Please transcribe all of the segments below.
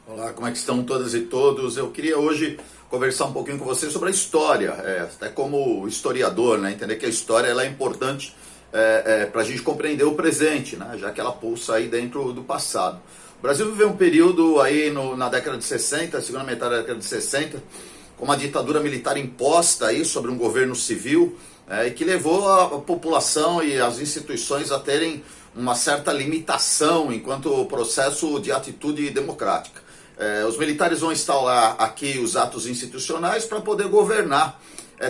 Olá, como é que estão todas e todos? Eu queria hoje conversar um pouquinho com vocês sobre a história, até como historiador, né? Entender que a história ela é importante para a gente compreender o presente, né? Já que ela pulsa aí dentro do passado. O Brasil viveu um período aí na década de 60, segunda metade da década de 60, com uma ditadura militar imposta aí sobre um governo civil, e que levou a população e as instituições a terem uma certa limitação enquanto processo de atitude democrática. Os militares vão instaurar aqui os atos institucionais para poder governar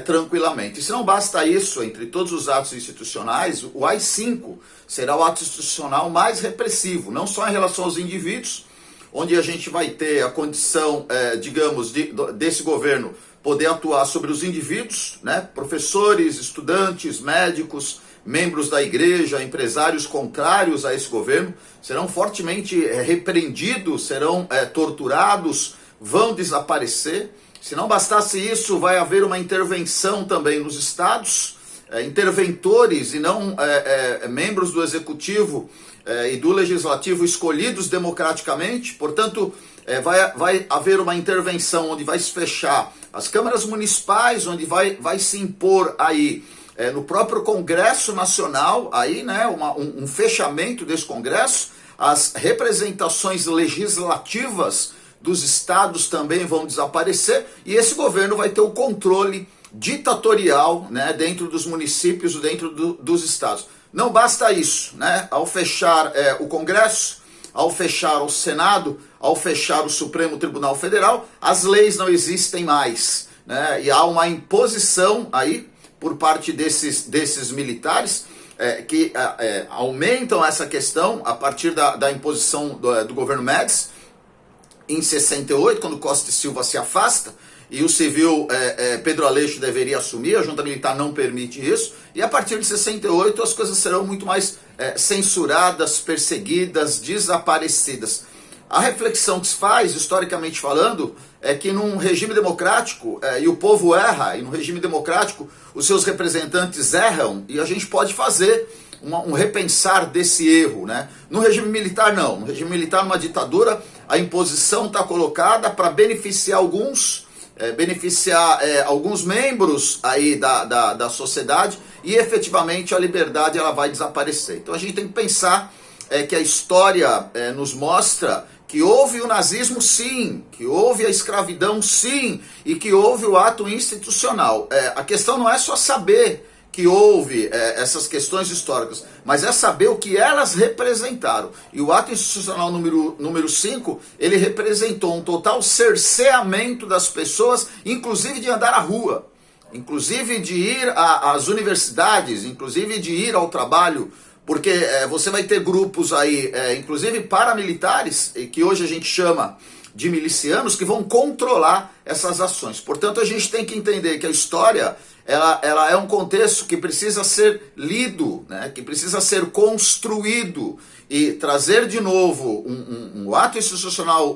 tranquilamente. E se não basta isso, entre todos os atos institucionais, o AI-5 será o ato institucional mais repressivo, não só em relação aos indivíduos, onde a gente vai ter a condição, digamos, desse governo poder atuar sobre os indivíduos, né? Professores, estudantes, médicos, membros da igreja, empresários contrários a esse governo, serão fortemente repreendidos, serão torturados, vão desaparecer. Se não bastasse isso, vai haver uma intervenção também nos estados, interventores e não membros do executivo e do legislativo escolhidos democraticamente. Portanto, vai haver uma intervenção onde vai se fechar as câmaras municipais, onde vai se impor aí no próprio Congresso Nacional, aí, né, um fechamento desse Congresso. As representações legislativas dos estados também vão desaparecer e esse governo vai ter o controle ditatorial, né, dentro dos municípios, dentro dos estados. Não basta isso, né? Ao fechar o Congresso, ao fechar o Senado, ao fechar o Supremo Tribunal Federal, as leis não existem mais, né? E há uma imposição aí por parte desses militares que aumentam essa questão a partir da imposição do governo Médici em 68, quando Costa e Silva se afasta, e o civil Pedro Aleixo deveria assumir, a junta militar não permite isso, e a partir de 68 as coisas serão muito mais censuradas, perseguidas, desaparecidas. A reflexão que se faz, historicamente falando, é que num regime democrático, e o povo erra, e no regime democrático os seus representantes erram, e a gente pode fazer um repensar desse erro, né? No regime militar não, no regime militar, numa ditadura, a imposição está colocada para beneficiar alguns, alguns membros aí da sociedade, e efetivamente a liberdade ela vai desaparecer. Então a gente tem que pensar que a história nos mostra que houve o nazismo sim, que houve a escravidão sim, e que houve o ato institucional. A questão não é só saber que houve essas questões históricas, mas é saber o que elas representaram. E o ato institucional número 5, ele representou um total cerceamento das pessoas, inclusive de andar à rua, inclusive de ir às universidades, inclusive de ir ao trabalho, porque você vai ter grupos aí, inclusive paramilitares, que hoje a gente chama de milicianos, que vão controlar essas ações. Portanto, a gente tem que entender que a história ela é um contexto que precisa ser lido, né, que precisa ser construído, e trazer de novo um ato institucional,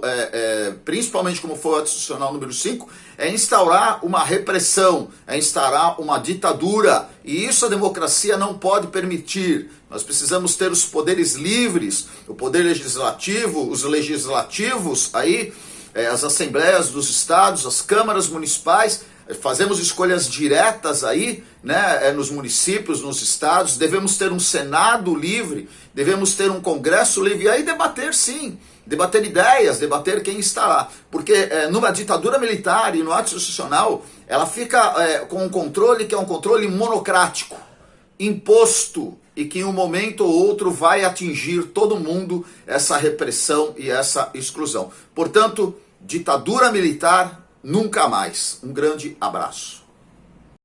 principalmente como foi o ato institucional número 5, é instaurar uma repressão, é instaurar uma ditadura, e isso a democracia não pode permitir. Nós precisamos ter os poderes livres, o poder legislativo, os legislativos, aí, as assembleias dos estados, as câmaras municipais. Fazemos escolhas diretas aí, né, nos municípios, nos estados. Devemos ter um Senado livre, devemos ter um Congresso livre, e aí debater sim, debater ideias, debater quem está lá. Porque numa ditadura militar e no ato institucional, ela fica com um controle que é um controle monocrático, imposto, e que em um momento ou outro vai atingir todo mundo essa repressão e essa exclusão. Portanto, ditadura militar, nunca mais. Um grande abraço.